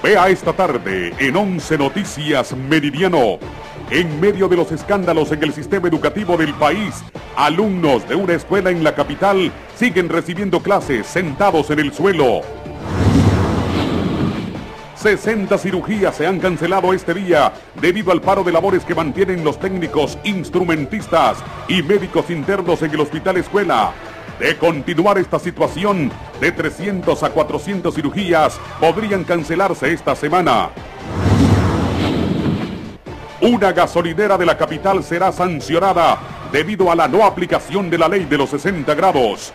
Vea esta tarde en 11 Noticias Meridiano. En medio de los escándalos en el sistema educativo del país, alumnos de una escuela en la capital siguen recibiendo clases sentados en el suelo. 60 cirugías se han cancelado este día debido al paro de labores que mantienen los técnicos, instrumentistas y médicos internos en el hospital escuela. De continuar esta situación, de 300 a 400 cirugías podrían cancelarse esta semana. Una gasolinera de la capital será sancionada debido a la no aplicación de la ley de los 60 grados.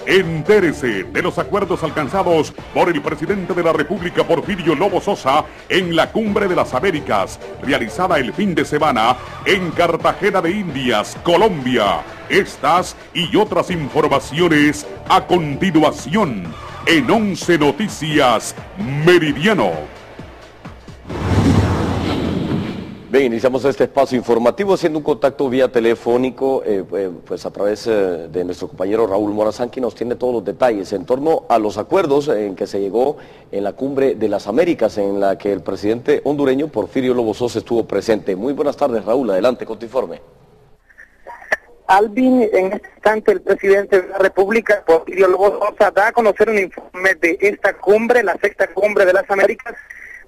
Entérese de los acuerdos alcanzados por el presidente de la República, Porfirio Lobo Sosa, en la Cumbre de las Américas, realizada el fin de semana en Cartagena de Indias, Colombia. Estas y otras informaciones a continuación en 11 Noticias Meridiano. Bien, iniciamos este espacio informativo haciendo un contacto vía telefónico, pues a través de nuestro compañero Raúl Morazán, que nos tiene todos los detalles en torno a los acuerdos en que se llegó en la Cumbre de las Américas, en la que el presidente hondureño Porfirio Lobo Sosa estuvo presente. Muy buenas tardes, Raúl, adelante con tu informe. Alvin, en este instante el presidente de la República, Porfirio Lobo Sosa, da a conocer un informe de esta cumbre, la sexta Cumbre de las Américas,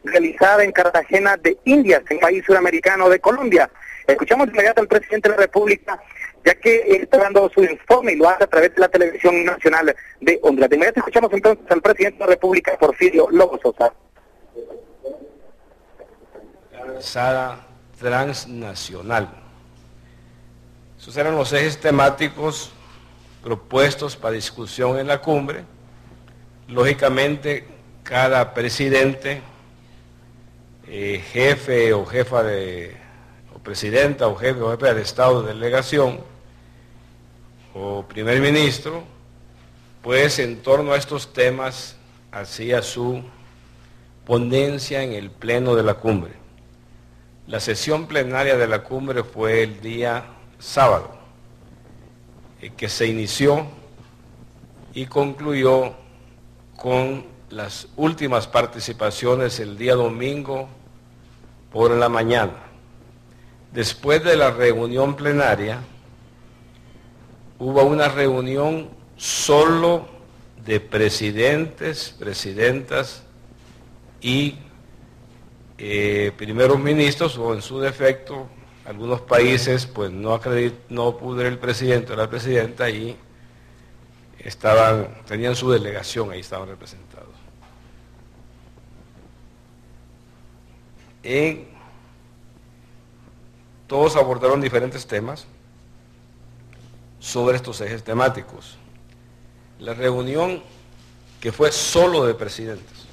realizada en Cartagena de Indias, en el país suramericano de Colombia. Escuchamos de inmediato al presidente de la República, ya que está dando su informe y lo hace a través de la televisión nacional de Honduras. De inmediato escuchamos entonces al presidente de la República, Porfirio Lobo Sosa. Organizada transnacional. Esos eran los ejes temáticos propuestos para discusión en la cumbre. Lógicamente, cada presidente, jefe o jefa o presidenta o jefe de Estado de delegación o primer ministro, pues en torno a estos temas hacía su ponencia en el pleno de la cumbre. La sesión plenaria de la cumbre fue el día sábado, que se inició y concluyó con las últimas participaciones el día domingo por la mañana. Después de la reunión plenaria, hubo una reunión solo de presidentes, presidentas y primeros ministros, o en su defecto, algunos países pues no pudo ir el presidente o la presidenta y tenían su delegación, ahí estaban representados. Todos abordaron diferentes temas sobre estos ejes temáticos. La reunión, que fue solo de presidentes,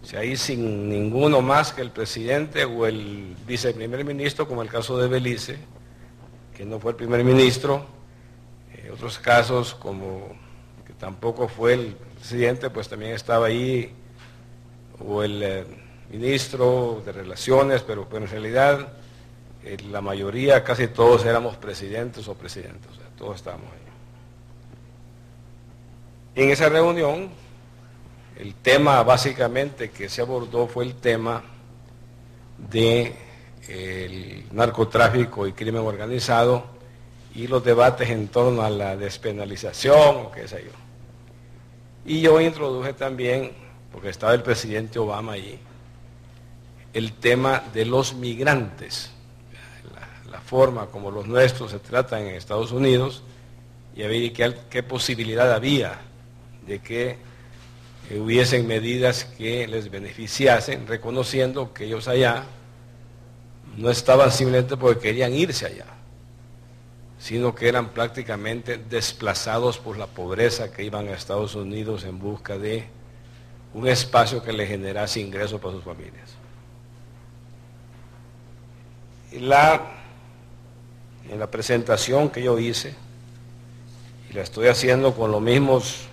o sea, ahí sin ninguno más que el presidente o el viceprimer ministro, como el caso de Belice, que no fue el primer ministro. Otros casos, como que tampoco fue el presidente, pues también estaba ahí, o el ministro de Relaciones, pero en realidad la mayoría, casi todos éramos presidentes o presidentas, o sea, todos estábamos ahí. En esa reunión, el tema básicamente que se abordó fue el tema del narcotráfico y crimen organizado y los debates en torno a la despenalización o qué sé yo. Y yo introduje también, porque estaba el presidente Obama allí, el tema de los migrantes, la forma como los nuestros se tratan en Estados Unidos, y a ver qué posibilidad había de que hubiesen medidas que les beneficiasen, reconociendo que ellos allá no estaban simplemente porque querían irse allá, sino que eran prácticamente desplazados por la pobreza, que iban a Estados Unidos en busca de un espacio que les generase ingresos para sus familias. En la presentación que yo hice, y la estoy haciendo con los mismos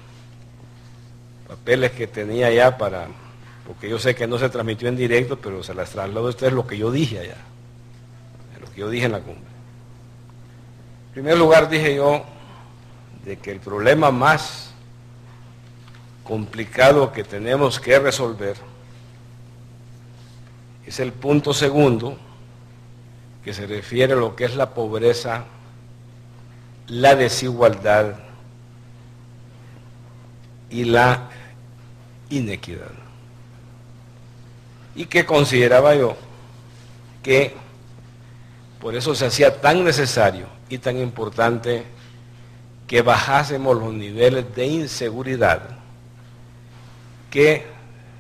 papeles que tenía ya porque yo sé que no se transmitió en directo, pero se las traslado a ustedes lo que yo dije allá, lo que yo dije en la cumbre. En primer lugar dije yo de que el problema más complicado que tenemos que resolver es el punto segundo, que se refiere a lo que es la pobreza, la desigualdad y la inequidad. Y que consideraba yo que por eso se hacía tan necesario y tan importante que bajásemos los niveles de inseguridad que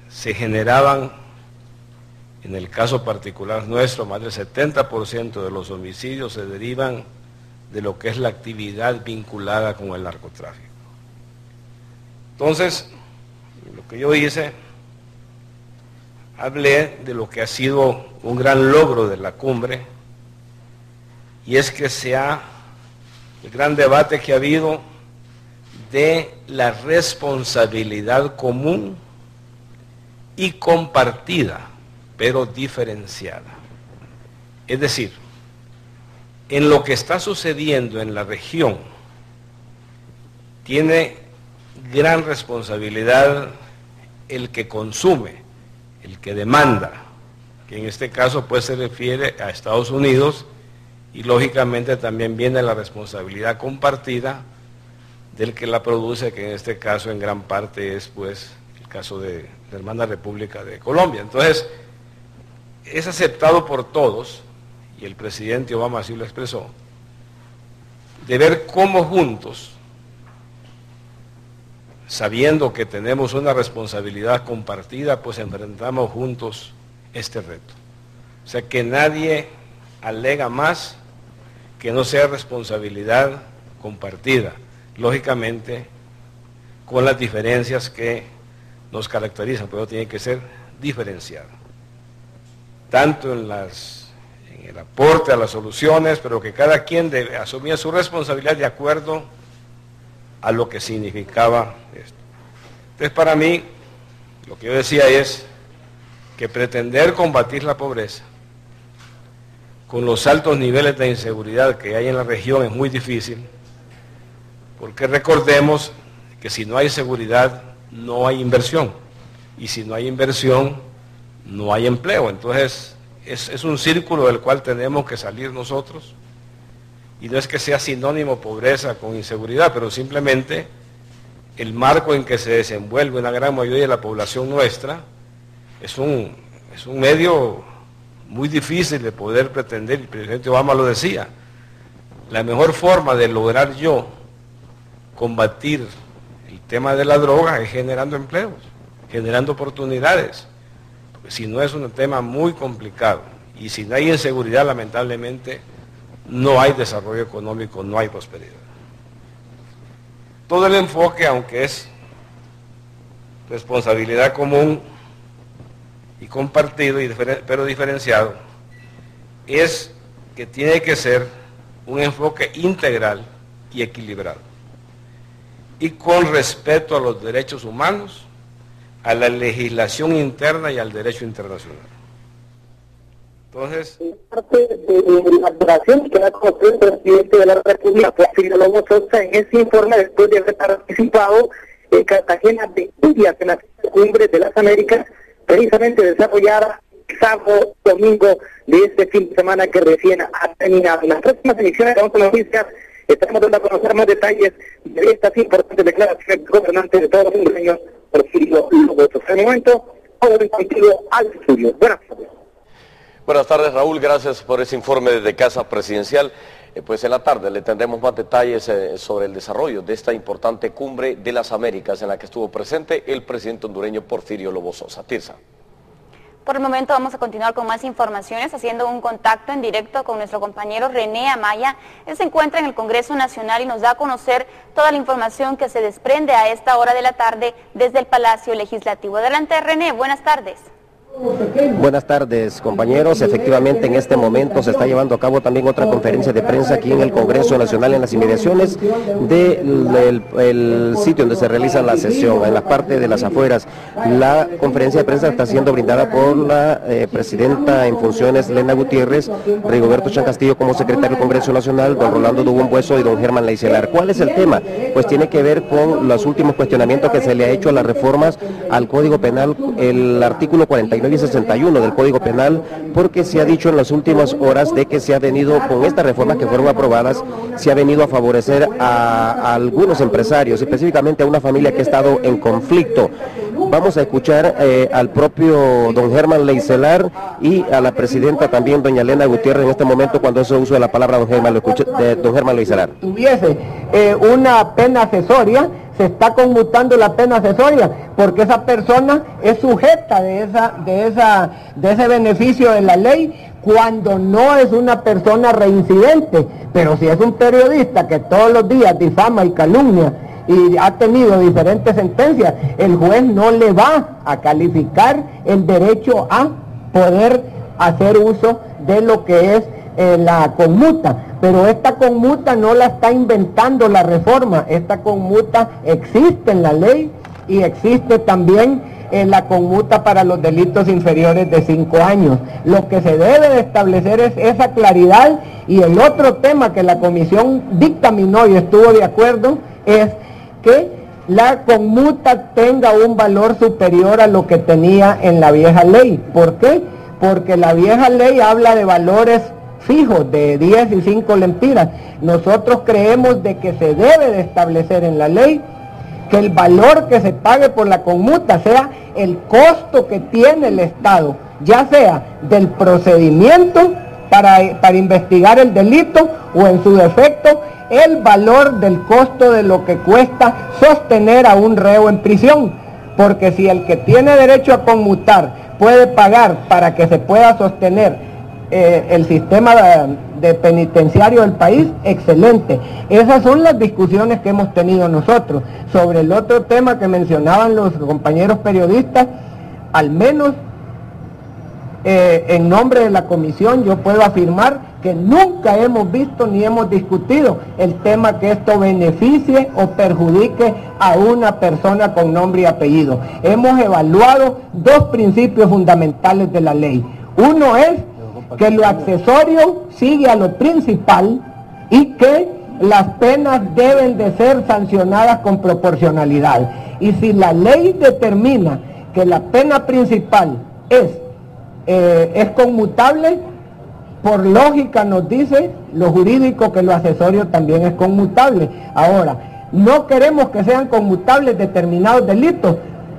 se generaban, en el caso particular nuestro, más del 70% de los homicidios se derivan de lo que es la actividad vinculada con el narcotráfico. Entonces, lo que yo hice, hablé de lo que ha sido un gran logro de la cumbre, y es que el gran debate que ha habido de la responsabilidad común y compartida, pero diferenciada. Es decir, en lo que está sucediendo en la región, tiene gran responsabilidad el que consume, el que demanda, que en este caso pues se refiere a Estados Unidos, y lógicamente también viene la responsabilidad compartida del que la produce, que en este caso en gran parte es pues el caso de la hermana República de Colombia. Entonces, es aceptado por todos, y el presidente Obama así lo expresó, de ver cómo juntos, sabiendo que tenemos una responsabilidad compartida, pues enfrentamos juntos este reto. O sea, que nadie alega más que no sea responsabilidad compartida, lógicamente con las diferencias que nos caracterizan, pero tiene que ser diferenciada, tanto en el aporte a las soluciones, pero que cada quien debe asumir su responsabilidad de acuerdo a lo que significaba esto. Entonces, para mí, lo que yo decía es que pretender combatir la pobreza con los altos niveles de inseguridad que hay en la región es muy difícil, porque recordemos que si no hay seguridad, no hay inversión, y si no hay inversión, no hay empleo. Entonces, es un círculo del cual tenemos que salir nosotros, y no es que sea sinónimo pobreza con inseguridad, pero simplemente el marco en que se desenvuelve una gran mayoría de la población nuestra es un medio muy difícil de poder pretender. El presidente Obama lo decía, la mejor forma de lograr yo combatir el tema de la droga es generando empleos, generando oportunidades, porque si no es un tema muy complicado, y si no hay inseguridad, lamentablemente no hay desarrollo económico, no hay prosperidad. Todo el enfoque, aunque es responsabilidad común y compartido, pero diferenciado, es que tiene que ser un enfoque integral y equilibrado, y con respeto a los derechos humanos, a la legislación interna y al derecho internacional. Entonces, parte de la oración que ha conocido el presidente de la República, Porfirio Lobo Sosa, en ese informe, después de haber participado en Cartagena de Indias, en la cumbre de las Américas, precisamente desarrollada sábado, domingo de este fin de semana que recién ha terminado. En las próximas emisiones de Once Noticias estaremos dando a conocer más detalles de estas importantes declaraciones del gobernante de todos los hondureños, Porfirio Lobo Sosa. En el momento, ahora contigo al estudio. Buenas tardes. Buenas tardes, Raúl, gracias por ese informe desde Casa Presidencial. Pues en la tarde le tendremos más detalles sobre el desarrollo de esta importante cumbre de las Américas en la que estuvo presente el presidente hondureño Porfirio Lobo Sosa. Tirsa. Por el momento vamos a continuar con más informaciones, haciendo un contacto en directo con nuestro compañero René Amaya. Él se encuentra en el Congreso Nacional y nos da a conocer toda la información que se desprende a esta hora de la tarde desde el Palacio Legislativo. Adelante, René, buenas tardes. Buenas tardes, compañeros. Efectivamente, en este momento se está llevando a cabo también otra conferencia de prensa aquí en el Congreso Nacional, en las inmediaciones del sitio donde se realiza la sesión, en la parte de las afueras. La conferencia de prensa está siendo brindada por la presidenta en funciones, Lena Gutiérrez, Rigoberto Chan Castillo como secretario del Congreso Nacional, don Rolando Dubón Bueso y don Germán Leicelar. ¿Cuál es el tema? Pues tiene que ver con los últimos cuestionamientos que se le ha hecho a las reformas al Código Penal, el artículo 49 y 61 del Código Penal, porque se ha dicho en las últimas horas de que se ha venido, con estas reformas que fueron aprobadas, se ha venido a favorecer a algunos empresarios, específicamente a una familia que ha estado en conflicto. Vamos a escuchar al propio don Germán Leicelar y a la presidenta también, doña Lena Gutiérrez, en este momento cuando hace uso de la palabra don Germán Leicelar. Tuviese una pena accesoria, se está conmutando la pena accesoria, porque esa persona es sujeta de ese beneficio de la ley cuando no es una persona reincidente. Pero si es un periodista que todos los días difama y calumnia y ha tenido diferentes sentencias, el juez no le va a calificar el derecho a poder hacer uso de lo que es la conmuta. Pero esta conmuta no la está inventando la reforma, esta conmuta existe en la ley y existe también en la conmuta para los delitos inferiores de 5 años. Lo que se debe de establecer es esa claridad, y el otro tema que la comisión dictaminó y estuvo de acuerdo es que la conmuta tenga un valor superior a lo que tenía en la vieja ley. ¿Por qué? Porque la vieja ley habla de valores fijos de 10 y 5 lempiras. Nosotros creemos de que se debe de establecer en la ley que el valor que se pague por la conmuta sea el costo que tiene el Estado, ya sea del procedimiento para investigar el delito, o en su defecto el valor del costo de lo que cuesta sostener a un reo en prisión. Porque si el que tiene derecho a conmutar puede pagar para que se pueda sostener el sistema de penitenciario del país, excelente. Esas son las discusiones que hemos tenido nosotros. Sobre el otro tema que mencionaban los compañeros periodistas, al menos en nombre de la comisión yo puedo afirmar que nunca hemos visto ni hemos discutido el tema que esto beneficie o perjudique a una persona con nombre y apellido. Hemos evaluado dos principios fundamentales de la ley. Uno es que lo accesorio sigue a lo principal y que las penas deben de ser sancionadas con proporcionalidad. Y si la ley determina que la pena principal es conmutable, por lógica nos dice lo jurídico que lo accesorio también es conmutable. Ahora, no queremos que sean conmutables determinados delitos,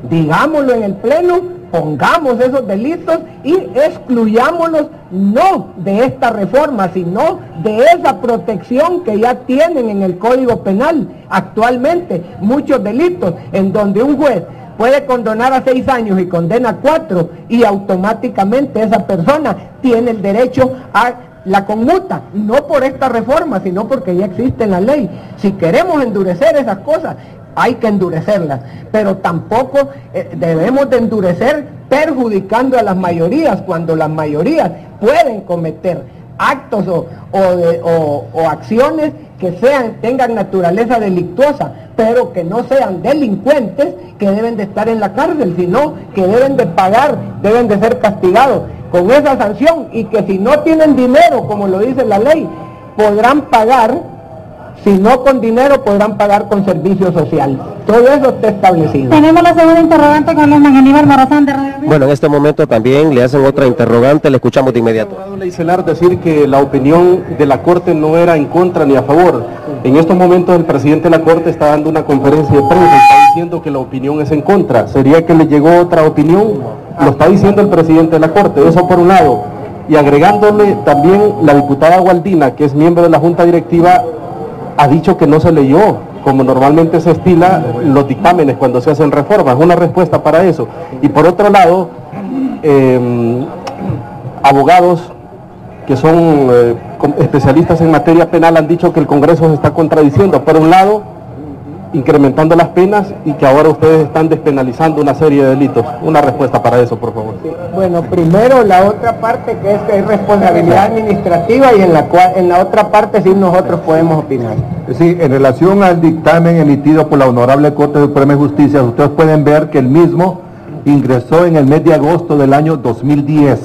digámoslo en el Pleno, pongamos esos delitos y excluyámoslos no de esta reforma, sino de esa protección que ya tienen en el Código Penal actualmente muchos delitos, en donde un juez puede condonar a 6 años y condena a 4, y automáticamente esa persona tiene el derecho a la conmuta, no por esta reforma, sino porque ya existe en la ley. Si queremos endurecer esas cosas, hay que endurecerlas, pero tampoco debemos de endurecer perjudicando a las mayorías, cuando las mayorías pueden cometer actos o acciones que tengan naturaleza delictuosa, pero que no sean delincuentes que deben de estar en la cárcel, sino que deben de pagar, deben de ser castigados con esa sanción, y que si no tienen dinero, como lo dice la ley, podrán pagar. Si no con dinero, podrán pagar con servicio social. Todo eso está establecido. Tenemos la segunda interrogante con Loma Aníbal Morazán de Radio. Bueno, en este momento también le hacen otra interrogante, le escuchamos de inmediato. Leicelar decir que la opinión de la Corte no era en contra ni a favor. En estos momentos el presidente de la Corte está dando una conferencia de prensa y está diciendo que la opinión es en contra. ¿Sería que le llegó otra opinión? Lo está diciendo el presidente de la Corte, eso por un lado. Y agregándole también, la diputada Gualdina, que es miembro de la Junta Directiva, ha dicho que no se leyó, como normalmente se estila los dictámenes cuando se hacen reformas. Una respuesta para eso. Y por otro lado, abogados que son especialistas en materia penal han dicho que el Congreso se está contradiciendo. Por un lado, incrementando las penas y que ahora ustedes están despenalizando una serie de delitos. Una respuesta para eso, por favor. Bueno, primero la otra parte que es responsabilidad administrativa y en la otra parte sí nosotros podemos opinar. Sí, en relación al dictamen emitido por la Honorable Corte Suprema de Justicia, ustedes pueden ver que el mismo ingresó en el mes de agosto del año 2010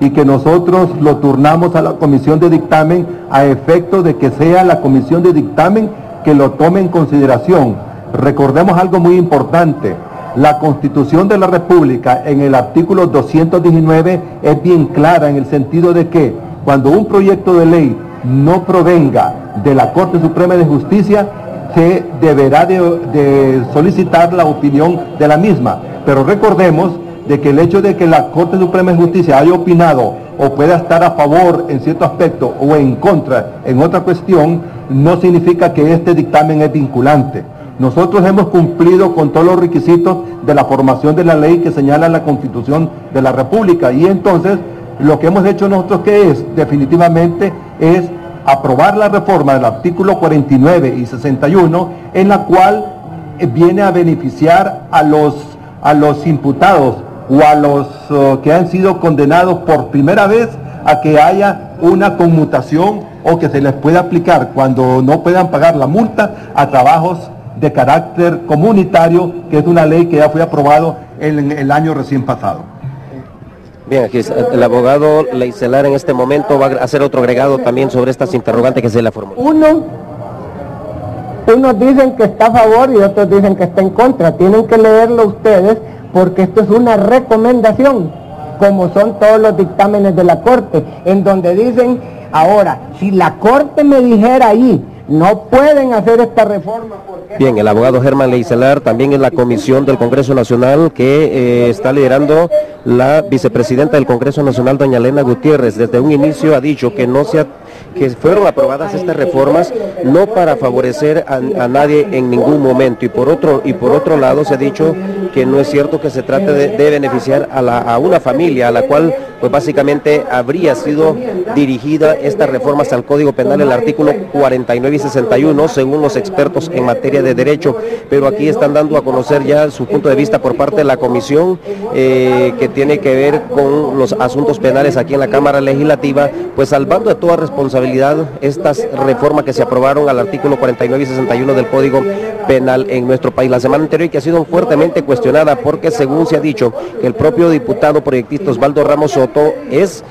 y que nosotros lo turnamos a la comisión de dictamen a efecto de que sea la comisión de dictamen que lo tome en consideración. Recordemos algo muy importante, la Constitución de la República en el artículo 219 es bien clara en el sentido de que cuando un proyecto de ley no provenga de la Corte Suprema de Justicia, se deberá de solicitar la opinión de la misma. Pero recordemos de que el hecho de que la Corte Suprema de Justicia haya opinado o pueda estar a favor en cierto aspecto o en contra en otra cuestión, no significa que este dictamen es vinculante. Nosotros hemos cumplido con todos los requisitos de la formación de la ley que señala la Constitución de la República, y entonces lo que hemos hecho nosotros que es definitivamente es aprobar la reforma del artículo 49 y 61, en la cual viene a beneficiar a los imputados o a los que han sido condenados por primera vez a que haya una conmutación o que se les pueda aplicar cuando no puedan pagar la multa a trabajos de carácter comunitario, que es una ley que ya fue aprobado en el año recién pasado. Bien, aquí el abogado Leicelar en este momento va a hacer otro agregado también sobre estas interrogantes que se le formuló. Unos dicen que está a favor y otros dicen que está en contra. Tienen que leerlo ustedes porque esto es una recomendación, como son todos los dictámenes de la Corte, en donde dicen, ahora, si la Corte me dijera ahí, no pueden hacer esta reforma. Bien, el abogado Germán Leicelar, también en la comisión del Congreso Nacional que está liderando la vicepresidenta del Congreso Nacional, doña Lena Gutiérrez, desde un inicio ha dicho que que fueron aprobadas estas reformas no para favorecer a nadie en ningún momento, y por otro lado se ha dicho que no es cierto que se trate de beneficiar a una familia a la cual pues básicamente habría sido dirigida estas reformas al Código Penal, el artículo 49 y 61, según los expertos en materia de derecho. Pero aquí están dando a conocer ya su punto de vista por parte de la comisión que tiene que ver con los asuntos penales aquí en la Cámara Legislativa, pues salvando de toda responsabilidad estas reformas que se aprobaron al artículo 49 y 61 del Código Penal en nuestro país la semana anterior, y que ha sido fuertemente cuestionada porque según se ha dicho que el propio diputado proyectista Osvaldo Ramos Soto es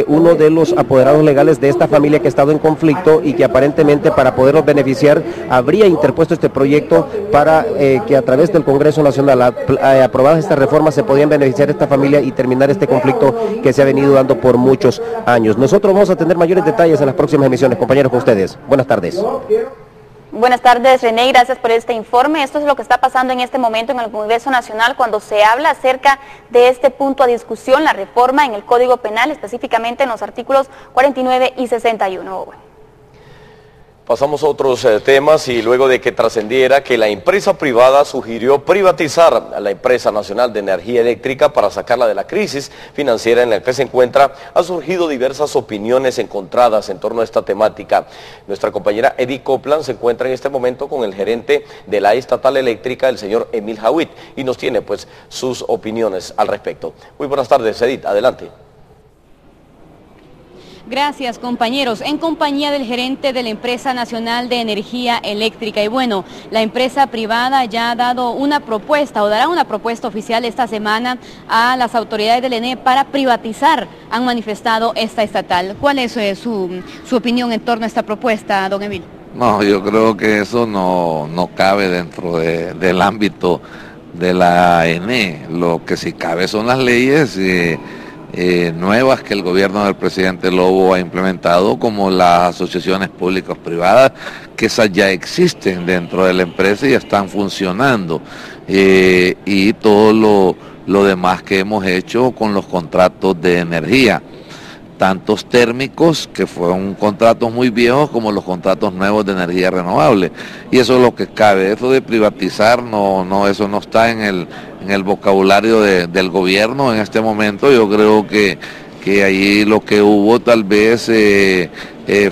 uno de los apoderados legales de esta familia que ha estado en conflicto y que aparentemente para poderlos beneficiar habría interpuesto este proyecto para que a través del Congreso Nacional aprobadas estas reformas se podían beneficiar esta familia y terminar este conflicto que se ha venido dando por muchos años. Nosotros vamos a tener mayores detalles en las próximas emisiones, compañeros, con ustedes. Buenas tardes. Buenas tardes, René, gracias por este informe. Esto es lo que está pasando en este momento en el Congreso Nacional cuando se habla acerca de este punto a discusión, la reforma en el Código Penal, específicamente en los artículos 49 y 61. Pasamos a otros temas, y luego de que trascendiera que la empresa privada sugirió privatizar a la empresa nacional de energía eléctrica para sacarla de la crisis financiera en la que se encuentra, han surgido diversas opiniones encontradas en torno a esta temática. Nuestra compañera Edith Copland se encuentra en este momento con el gerente de la estatal eléctrica, el señor Emil Jawit, y nos tiene pues sus opiniones al respecto. Muy buenas tardes, Edith, adelante. Gracias, compañeros. En compañía del gerente de la Empresa Nacional de Energía Eléctrica. Y bueno, la empresa privada ya ha dado una propuesta o dará una propuesta oficial esta semana a las autoridades del ENE para privatizar, han manifestado esta estatal. ¿Cuál es su opinión en torno a esta propuesta, don Emil? No, yo creo que eso no cabe dentro del ámbito de la ENE. Lo que sí cabe son las leyes nuevas que el gobierno del presidente Lobo ha implementado, como las asociaciones públicas privadas, que esas ya existen dentro de la empresa y están funcionando, y todo lo demás que hemos hecho con los contratos de energía, tantos térmicos, que fueron contratos muy viejos, como los contratos nuevos de energía renovable, y eso es lo que cabe. Eso de privatizar, eso no está en el vocabulario del gobierno en este momento. Yo creo que ahí lo que hubo tal vez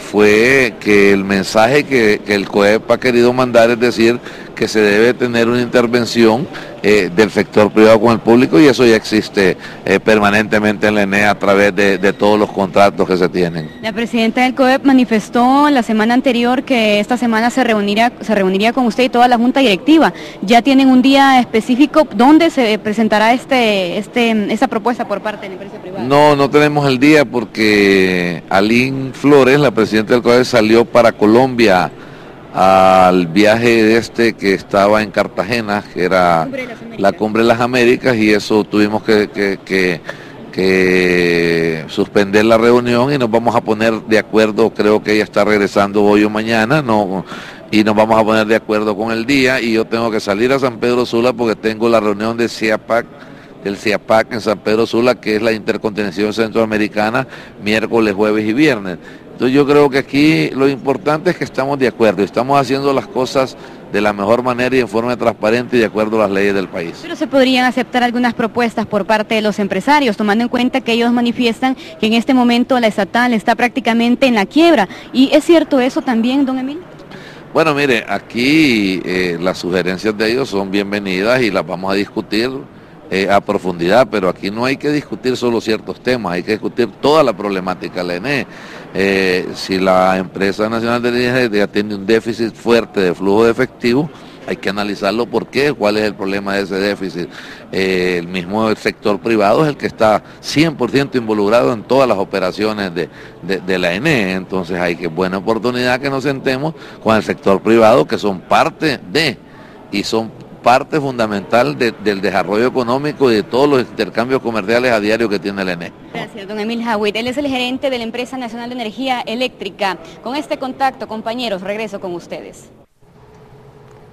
fue que el mensaje que el COEP ha querido mandar es decir que se debe tener una intervención del sector privado con el público, y eso ya existe permanentemente en la ENE a través de todos los contratos que se tienen. La presidenta del COEP manifestó la semana anterior que esta semana se reuniría con usted y toda la junta directiva. ¿Ya tienen un día específico donde se presentará esta propuesta por parte de la empresa privada? No tenemos el día porque Aline Flores, la presidenta del COEP, salió para Colombia al viaje que estaba en Cartagena, que era la Cumbre de las Américas, y eso tuvimos que suspender la reunión y nos vamos a poner de acuerdo. Creo que ella está regresando hoy o mañana, y nos vamos a poner de acuerdo con el día, y yo tengo que salir a San Pedro Sula porque tengo la reunión del CIAPAC en San Pedro Sula, que es la Intercontinental Centroamericana, miércoles, jueves y viernes. Entonces yo creo que aquí lo importante es que estamos de acuerdo, estamos haciendo las cosas de la mejor manera y en forma transparente y de acuerdo a las leyes del país. Pero se podrían aceptar algunas propuestas por parte de los empresarios, tomando en cuenta que ellos manifiestan que en este momento la estatal está prácticamente en la quiebra. ¿Y es cierto eso también, don Emilio? Bueno, mire, aquí las sugerencias de ellos son bienvenidas y las vamos a discutir a profundidad, pero aquí no hay que discutir solo ciertos temas, hay que discutir toda la problemática de la ENE. Si la empresa nacional de energía tiene un déficit fuerte de flujo de efectivo, hay que analizarlo por qué, cuál es el problema de ese déficit. El mismo sector privado es el que está 100% involucrado en todas las operaciones de la ENE, entonces hay que buena oportunidad que nos sentemos con el sector privado, que son parte y son parte fundamental del desarrollo económico y de todos los intercambios comerciales a diario que tiene la ENE. Gracias, don Emil Hawit. Él es el gerente de la Empresa Nacional de Energía Eléctrica. Con este contacto, compañeros, regreso con ustedes.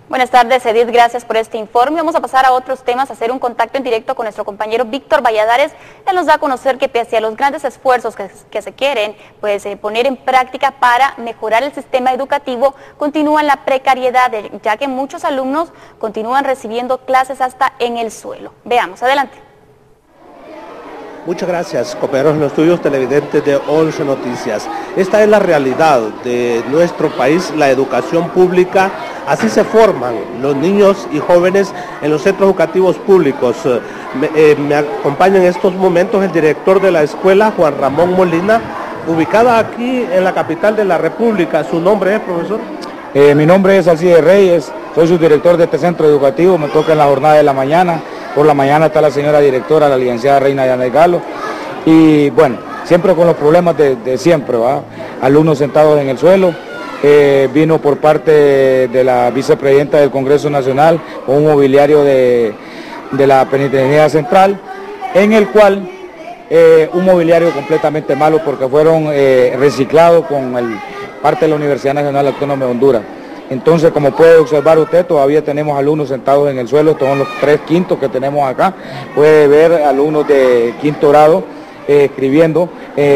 Buenas tardes, Edith, gracias por este informe. Vamos a pasar a otros temas, a hacer un contacto en directo con nuestro compañero Víctor Valladares. Él nos da a conocer que pese a los grandes esfuerzos que se quieren poner en práctica para mejorar el sistema educativo, continúa la precariedad, ya que muchos alumnos continúan recibiendo clases hasta en el suelo. Veamos, adelante. Muchas gracias, compañeros en los estudios televidentes de 11 Noticias. Esta es la realidad de nuestro país, la educación pública. Así se forman los niños y jóvenes en los centros educativos públicos. Me acompaña en estos momentos el director de la escuela, Juan Ramón Molina, ubicada aquí en la capital de la República. ¿Su nombre es, profesor? Mi nombre es Alcides Reyes, soy subdirector de este centro educativo, me toca en la jornada de la mañana. Por la mañana está la señora directora, la licenciada Reina Yanet Galo, y bueno, siempre con los problemas de siempre, ¿va? Alumnos sentados en el suelo. Vino por parte de la vicepresidenta del Congreso Nacional con un mobiliario de la Penitenciaría Central, en el cual un mobiliario completamente malo porque fueron reciclados con parte de la Universidad Nacional Autónoma de Honduras. Entonces, como puede observar usted, todavía tenemos alumnos sentados en el suelo, estos son los 3 quintos que tenemos acá. Puede ver alumnos de quinto grado escribiendo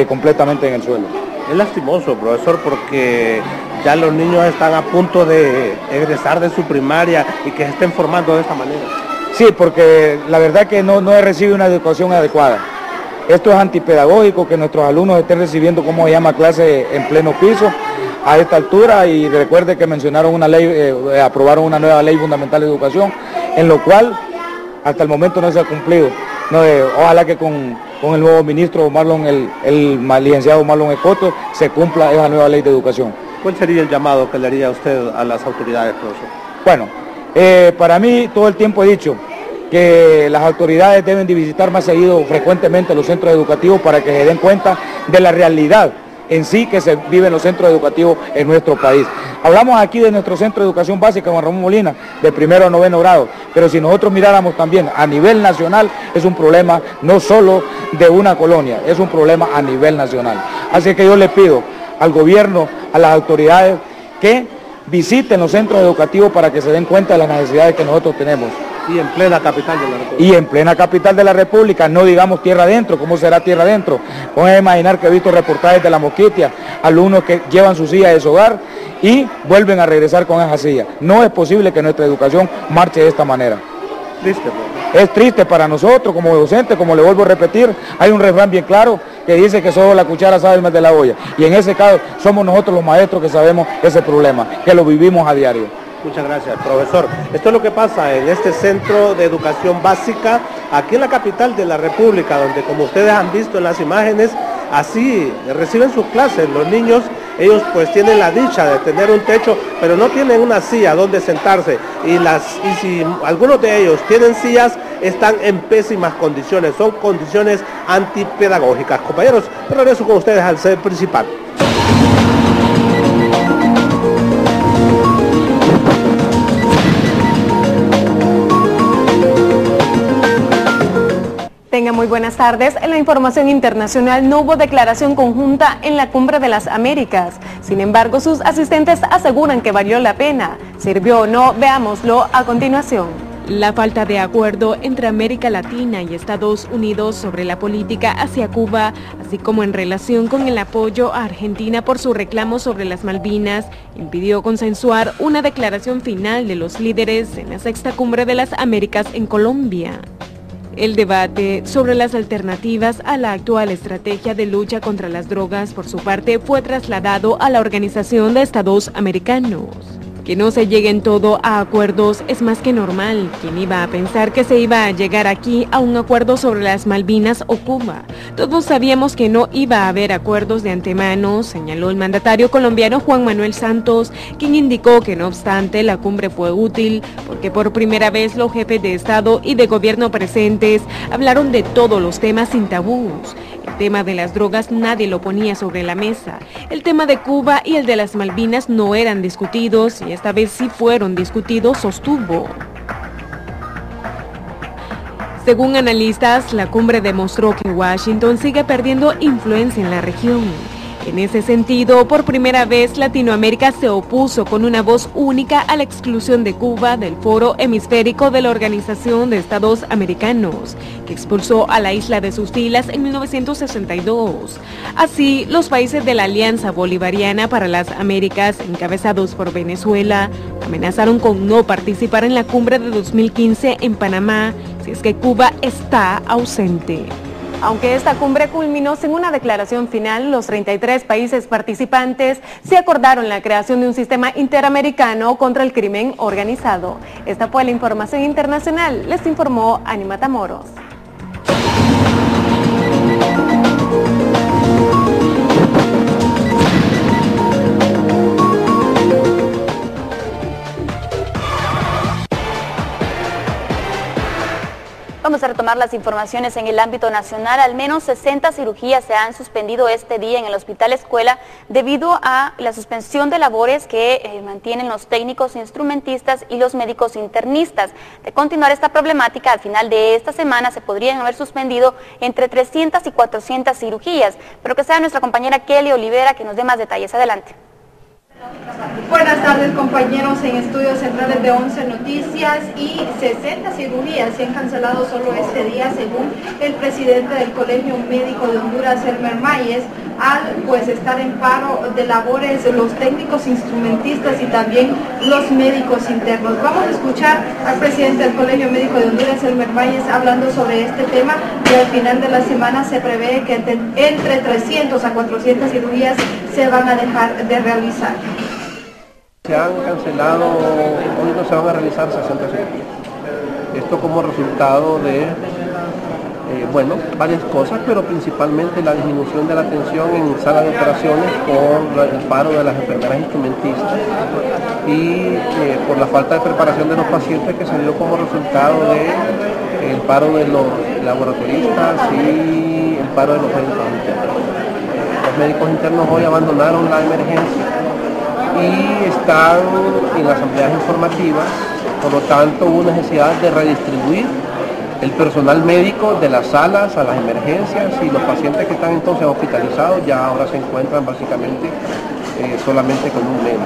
completamente en el suelo. Es lastimoso, profesor, porque ya los niños están a punto de egresar de su primaria y que se estén formando de esta manera. Sí, porque la verdad que no recibe una educación adecuada. Esto es antipedagógico, que nuestros alumnos estén recibiendo, como se llama, clase en pleno piso a esta altura, y recuerde que mencionaron una ley, aprobaron una nueva ley fundamental de educación, en lo cual hasta el momento no se ha cumplido. Ojalá que con el nuevo ministro el licenciado Marlon Escoto se cumpla esa nueva ley de educación. ¿Cuál sería el llamado que le haría usted a las autoridades, profesor? Bueno, para mí todo el tiempo he dicho que las autoridades deben de visitar más seguido, frecuentemente, los centros educativos para que se den cuenta de la realidad en sí que se vive en los centros educativos en nuestro país. Hablamos aquí de nuestro centro de educación básica, Juan Ramón Molina, de 1º a 9º grado, pero si nosotros miráramos también a nivel nacional, es un problema no solo de una colonia, es un problema a nivel nacional. Así que yo le pido al gobierno, a las autoridades, que visiten los centros educativos para que se den cuenta de las necesidades que nosotros tenemos. Y en plena capital de la República. Y en plena capital de la República, no digamos tierra adentro. ¿Cómo será tierra adentro? Pueden imaginar que he visto reportajes de la Mosquitia, alumnos que llevan su silla de su hogar y vuelven a regresar con esa silla. No es posible que nuestra educación marche de esta manera. Triste, es triste para nosotros como docentes, como le vuelvo a repetir, hay un refrán bien claro que dice que solo la cuchara sabe más de la olla. Y en ese caso somos nosotros los maestros que sabemos ese problema, que lo vivimos a diario. Muchas gracias, profesor. Esto es lo que pasa en este centro de educación básica, aquí en la capital de la República, donde, como ustedes han visto en las imágenes, así reciben sus clases. Los niños, ellos pues tienen la dicha de tener un techo, pero no tienen una silla donde sentarse. Y si algunos de ellos tienen sillas, están en pésimas condiciones, son condiciones antipedagógicas. Compañeros, regreso con ustedes al set principal. Tengan muy buenas tardes. En la información internacional no hubo declaración conjunta en la Cumbre de las Américas. Sin embargo, sus asistentes aseguran que valió la pena. ¿Sirvió o no? Veámoslo a continuación. La falta de acuerdo entre América Latina y Estados Unidos sobre la política hacia Cuba, así como en relación con el apoyo a Argentina por su reclamo sobre las Malvinas, impidió consensuar una declaración final de los líderes en la sexta Cumbre de las Américas en Colombia. El debate sobre las alternativas a la actual estrategia de lucha contra las drogas, por su parte, fue trasladado a la Organización de Estados Americanos. Que no se llegue en todo a acuerdos es más que normal. ¿Quién iba a pensar que se iba a llegar aquí a un acuerdo sobre las Malvinas o Cuba? Todos sabíamos que no iba a haber acuerdos de antemano, señaló el mandatario colombiano Juan Manuel Santos, quien indicó que no obstante la cumbre fue útil porque por primera vez los jefes de Estado y de gobierno presentes hablaron de todos los temas sin tabús. El tema de las drogas nadie lo ponía sobre la mesa. El tema de Cuba y el de las Malvinas no eran discutidos y esta vez sí fueron discutidos, sostuvo. Según analistas, la cumbre demostró que Washington sigue perdiendo influencia en la región. En ese sentido, por primera vez Latinoamérica se opuso con una voz única a la exclusión de Cuba del Foro Hemisférico de la Organización de Estados Americanos, que expulsó a la isla de sus filas en 1962. Así, los países de la Alianza Bolivariana para las Américas, encabezados por Venezuela, amenazaron con no participar en la cumbre de 2015 en Panamá, si es que Cuba está ausente. Aunque esta cumbre culminó sin una declaración final, los 33 países participantes se acordaron la creación de un sistema interamericano contra el crimen organizado. Esta fue la información internacional, les informó Ani Matamoros. Vamos a retomar las informaciones en el ámbito nacional. Al menos 60 cirugías se han suspendido este día en el Hospital Escuela debido a la suspensión de labores que mantienen los técnicos instrumentistas y los médicos internistas. De continuar esta problemática, al final de esta semana se podrían haber suspendido entre 300 y 400 cirugías. Pero que sea nuestra compañera Kelly Olivera que nos dé más detalles. Adelante. Buenas tardes, compañeros en estudios centrales de 11 Noticias. Y 60 cirugías se han cancelado solo este día, según el presidente del Colegio Médico de Honduras, Elmer Mayes, al pues estar en paro de labores los técnicos instrumentistas y también los médicos internos. Vamos a escuchar al presidente del Colegio Médico de Honduras, Elmer Mayes, hablando sobre este tema, y al final de la semana se prevé que entre 300 a 400 cirugías se van a dejar de realizar. Se han cancelado, hoy no se van a realizar 60 cirugías. Esto como resultado de, varias cosas, pero principalmente la disminución de la atención en salas de operaciones por el paro de las enfermeras instrumentistas y por la falta de preparación de los pacientes que se dio como resultado del paro de los laboratoristas y el paro de los médicos internos. Los médicos internos hoy abandonaron la emergencia y están en las asambleas informativas, por lo tanto hubo necesidad de redistribuir el personal médico de las salas a las emergencias y los pacientes que están entonces hospitalizados ya ahora se encuentran básicamente solamente con un médico.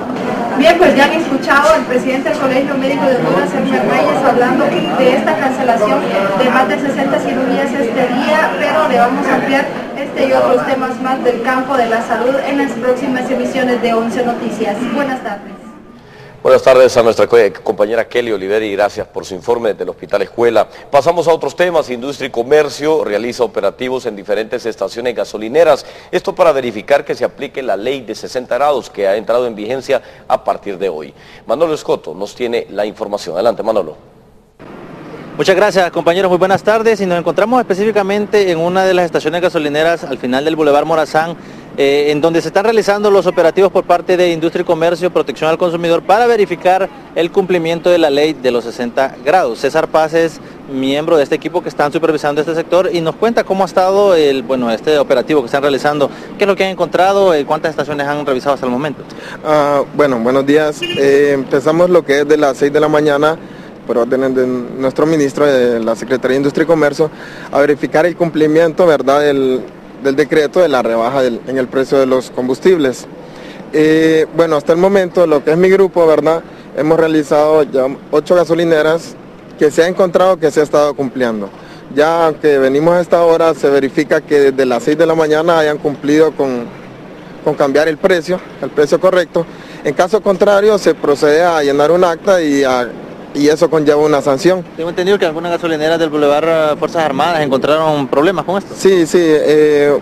Bien, pues ya han escuchado al presidente del Colegio Médico de Honduras, Elmer Mayes, hablando de esta cancelación de más de 60 cirugías este día, pero le vamos a ampliar este y otros temas más del campo de la salud en las próximas emisiones de 11 Noticias. Buenas tardes. Buenas tardes a nuestra compañera Kelly Oliveri, gracias por su informe del Hospital Escuela. Pasamos a otros temas. Industria y Comercio realiza operativos en diferentes estaciones gasolineras. Esto para verificar que se aplique la ley de 60 grados que ha entrado en vigencia a partir de hoy. Manolo Escoto nos tiene la información. Adelante, Manolo. Muchas gracias, compañeros, muy buenas tardes. Y nos encontramos específicamente en una de las estaciones gasolineras al final del Boulevard Morazán, en donde se están realizando los operativos por parte de Industria y Comercio, Protección al Consumidor, para verificar el cumplimiento de la ley de los 60 grados. César Paz es miembro de este equipo que están supervisando este sector y nos cuenta cómo ha estado este operativo que están realizando, qué es lo que han encontrado, cuántas estaciones han revisado hasta el momento. Bueno, buenos días. Empezamos lo que es de las 6 de la mañana, por orden de nuestro ministro de la Secretaría de Industria y Comercio, a verificar el cumplimiento, ¿verdad?, del decreto de la rebaja en el precio de los combustibles. Bueno, hasta el momento, lo que es mi grupo, ¿verdad?, hemos realizado ya 8 gasolineras que se ha encontrado que se ha estado cumpliendo. Ya que venimos a esta hora, se verifica que desde las 6 de la mañana hayan cumplido con cambiar el precio correcto. En caso contrario, se procede a llenar un acta y eso conlleva una sanción. Tengo entendido que algunas gasolineras del Boulevard Fuerzas Armadas encontraron problemas con esto. Sí,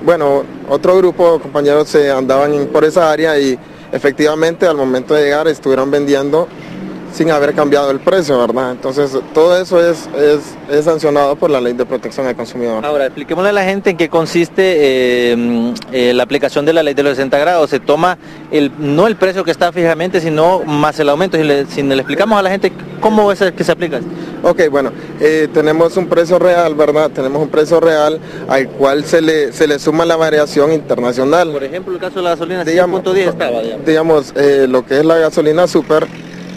bueno, otro grupo de compañeros se andaban por esa área y efectivamente al momento de llegar estuvieron vendiendo sin haber cambiado el precio, ¿verdad? Entonces todo eso es sancionado por la Ley de Protección al Consumidor. Ahora, expliquémosle a la gente en qué consiste la aplicación de la Ley de los 60 grados. Se toma no el precio que está fijamente, sino más el aumento. Si le explicamos a la gente cómo es que se aplica. Ok, bueno, tenemos un precio real, ¿verdad? Tenemos un precio real al cual se le suma la variación internacional. Por ejemplo, el caso de la gasolina, 100.10 estaba, digamos, lo que es la gasolina super,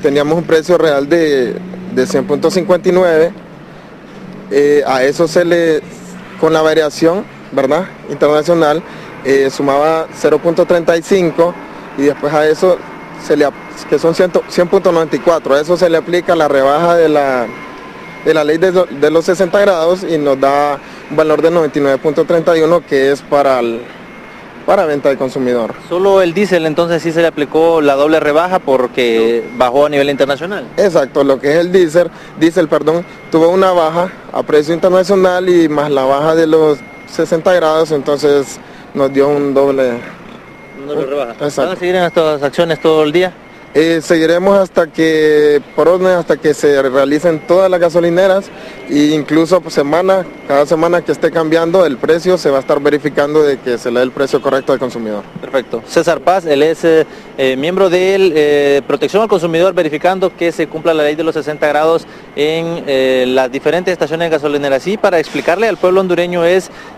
teníamos un precio real de 100.59, a eso con la variación, ¿verdad?, internacional, sumaba 0.35 y después a eso, que son 100.94, a eso se le aplica la rebaja de la ley de los 60 grados y nos da un valor de 99.31 que es para venta al consumidor. Solo el diésel entonces sí se le aplicó la doble rebaja porque bajó a nivel internacional. Exacto, lo que es el diésel, tuvo una baja a precio internacional y más la baja de los 60 grados, entonces nos dio un doble rebaja. Exacto. ¿Van a seguir en estas acciones todo el día? Seguiremos hasta que se realicen todas las gasolineras e incluso cada semana que esté cambiando el precio se va a estar verificando de que se le dé el precio correcto al consumidor. Perfecto. César Paz, él es miembro de Protección al Consumidor, verificando que se cumpla la ley de los 60 grados en las diferentes estaciones gasolineras. Y para explicarle al pueblo hondureño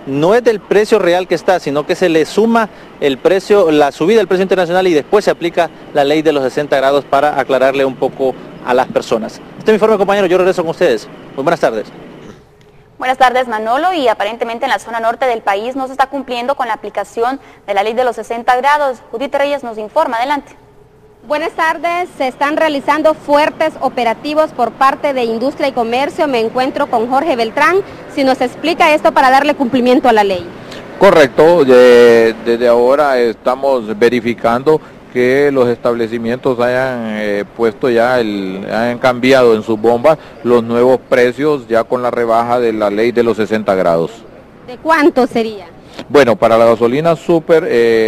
no es del precio real que está, sino que se le suma el precio, la subida del precio internacional y después se aplica la ley de los 60 grados para aclararle un poco a las personas. Este es mi informe, compañero, yo regreso con ustedes. Muy buenas tardes. Buenas tardes, Manolo, y aparentemente en la zona norte del país no se está cumpliendo con la aplicación de la ley de los 60 grados. Judith Reyes nos informa, adelante. Buenas tardes, se están realizando fuertes operativos por parte de Industria y Comercio. Me encuentro con Jorge Beltrán, si nos explica esto para darle cumplimiento a la ley. Correcto, desde ahora estamos verificando que los establecimientos hayan hayan cambiado en sus bombas los nuevos precios ya con la rebaja de la ley de los 60 grados. ¿De cuánto sería? Bueno, para la gasolina super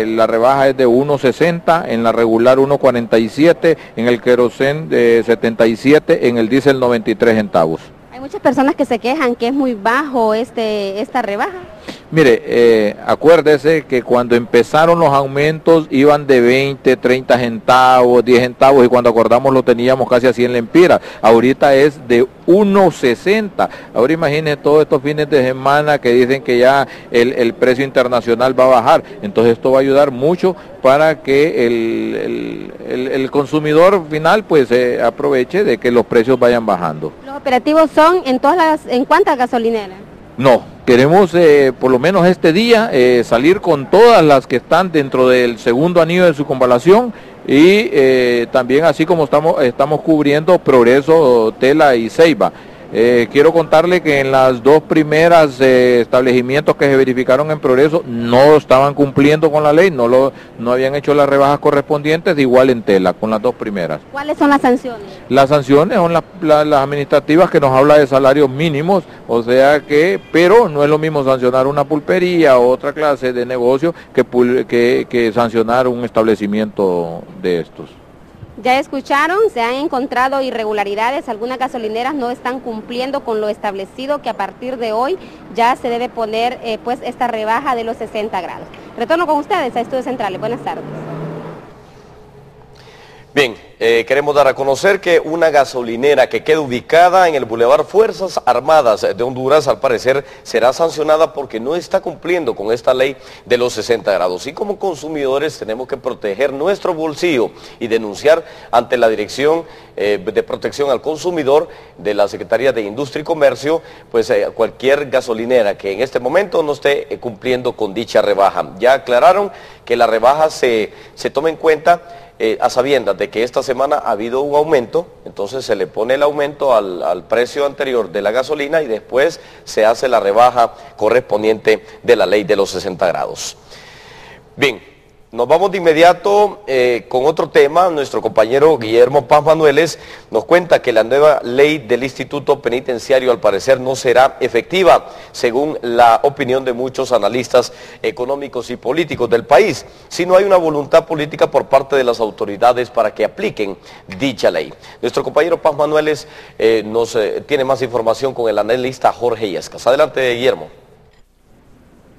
la rebaja es de 1.60, en la regular 1.47, en el querosén de 77, en el diésel 93 centavos. Hay muchas personas que se quejan que es muy bajo esta rebaja. Mire, acuérdese que cuando empezaron los aumentos iban de 20, 30 centavos, 10 centavos y cuando acordamos lo teníamos casi a 100 lempiras. Ahorita es de 1.60. Ahora imagínense todos estos fines de semana que dicen que ya el precio internacional va a bajar. Entonces esto va a ayudar mucho para que el consumidor final pues aproveche de que los precios vayan bajando. ¿Los operativos son en cuántas gasolineras? No, queremos por lo menos este día salir con todas las que están dentro del segundo anillo de circunvalación y también así como estamos cubriendo Progreso, Tela y Ceiba. Quiero contarle que en las dos primeras establecimientos que se verificaron en Progreso no estaban cumpliendo con la ley, no habían hecho las rebajas correspondientes, igual en Tela, con las dos primeras. ¿Cuáles son las sanciones? Las sanciones son las administrativas que nos habla de salarios mínimos, o sea que, pero no es lo mismo sancionar una pulpería o otra clase de negocio que sancionar un establecimiento de estos. Ya escucharon, se han encontrado irregularidades, algunas gasolineras no están cumpliendo con lo establecido, que a partir de hoy ya se debe poner pues esta rebaja de los 60 grados. Retorno con ustedes a Estudios Centrales, buenas tardes. Bien, queremos dar a conocer que una gasolinera que queda ubicada en el Boulevard Fuerzas Armadas de Honduras, al parecer, será sancionada porque no está cumpliendo con esta ley de los 60 grados. Y como consumidores tenemos que proteger nuestro bolsillo y denunciar ante la Dirección de Protección al Consumidor de la Secretaría de Industria y Comercio, pues cualquier gasolinera que en este momento no esté cumpliendo con dicha rebaja. Ya aclararon que la rebaja se toma en cuenta a sabiendas de que esta semana ha habido un aumento, entonces se le pone el aumento al precio anterior de la gasolina y después se hace la rebaja correspondiente de la ley de los 60 grados. Bien, nos vamos de inmediato con otro tema. Nuestro compañero Guillermo Paz Manueles nos cuenta que la nueva ley del Instituto Penitenciario al parecer no será efectiva, según la opinión de muchos analistas económicos y políticos del país, si no hay una voluntad política por parte de las autoridades para que apliquen dicha ley. Nuestro compañero Paz Manueles nos tiene más información con el analista Jorge Illescas. Adelante, Guillermo.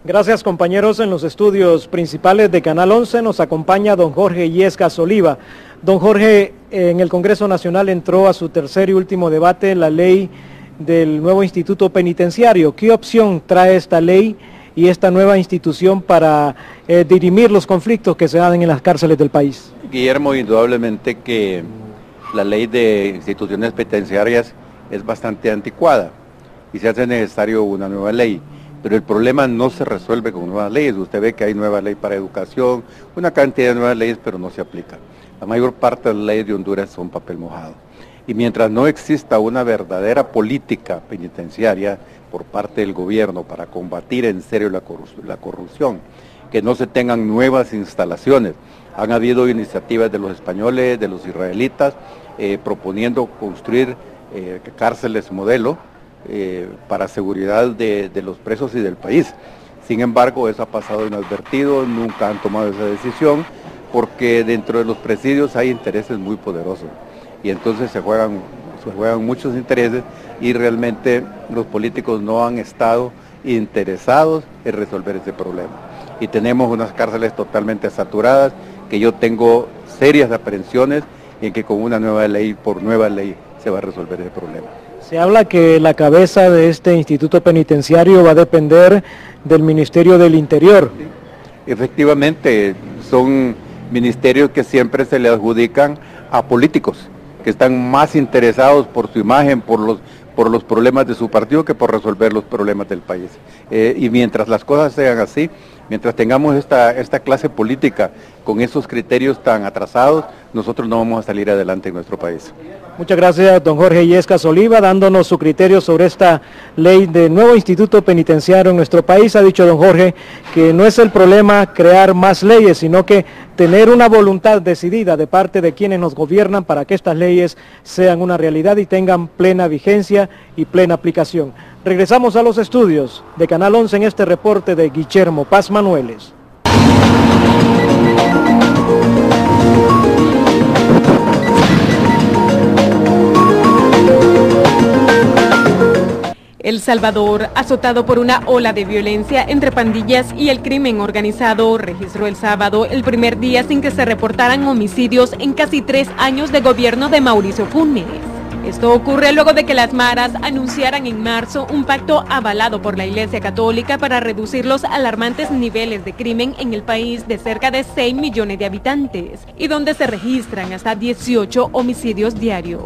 Gracias, compañeros. En los estudios principales de Canal 11 nos acompaña don Jorge Illescas Oliva. Don Jorge, en el Congreso Nacional entró a su tercer y último debate la ley del nuevo Instituto Penitenciario. ¿Qué opción trae esta ley y esta nueva institución para dirimir los conflictos que se dan en las cárceles del país? Guillermo, indudablemente que la ley de instituciones penitenciarias es bastante anticuada y se hace necesario una nueva ley. Pero el problema no se resuelve con nuevas leyes. Usted ve que hay nueva ley para educación, una cantidad de nuevas leyes, pero no se aplican. La mayor parte de las leyes de Honduras son papel mojado. Y mientras no exista una verdadera política penitenciaria por parte del gobierno para combatir en serio la corrupción, que no se tengan nuevas instalaciones. Han habido iniciativas de los españoles, de los israelitas, proponiendo construir cárceles modelo, para seguridad de los presos y del país. Sin embargo, eso ha pasado inadvertido, nunca han tomado esa decisión, porque dentro de los presidios hay intereses muy poderosos, y entonces se juegan muchos intereses, y realmente los políticos no han estado interesados en resolver ese problema. Y tenemos unas cárceles totalmente saturadas, que yo tengo serias aprensiones en que con una nueva ley, por nueva ley, se va a resolver ese problema. Se habla que la cabeza de este instituto penitenciario va a depender del Ministerio del Interior. Efectivamente, son ministerios que siempre se le adjudican a políticos, que están más interesados por su imagen, por los problemas de su partido, que por resolver los problemas del país. Y mientras las cosas sean así, mientras tengamos esta clase política con esos criterios tan atrasados, nosotros no vamos a salir adelante en nuestro país. Muchas gracias, don Jorge Illescas Oliva, dándonos su criterio sobre esta ley de nuevo instituto penitenciario en nuestro país. Ha dicho don Jorge que no es el problema crear más leyes, sino que tener una voluntad decidida de parte de quienes nos gobiernan para que estas leyes sean una realidad y tengan plena vigencia y plena aplicación. Regresamos a los estudios de Canal 11 en este reporte de Guillermo Paz Manueles. El Salvador, azotado por una ola de violencia entre pandillas y el crimen organizado, registró el sábado el primer día sin que se reportaran homicidios en casi 3 años de gobierno de Mauricio Funes. Esto ocurre luego de que las maras anunciaran en marzo un pacto avalado por la Iglesia Católica para reducir los alarmantes niveles de crimen en el país de cerca de 6 millones de habitantes y donde se registran hasta 18 homicidios diarios.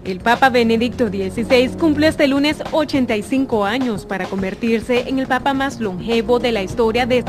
El Papa Benedicto XVI cumple este lunes 85 años para convertirse en el Papa más longevo de la historia de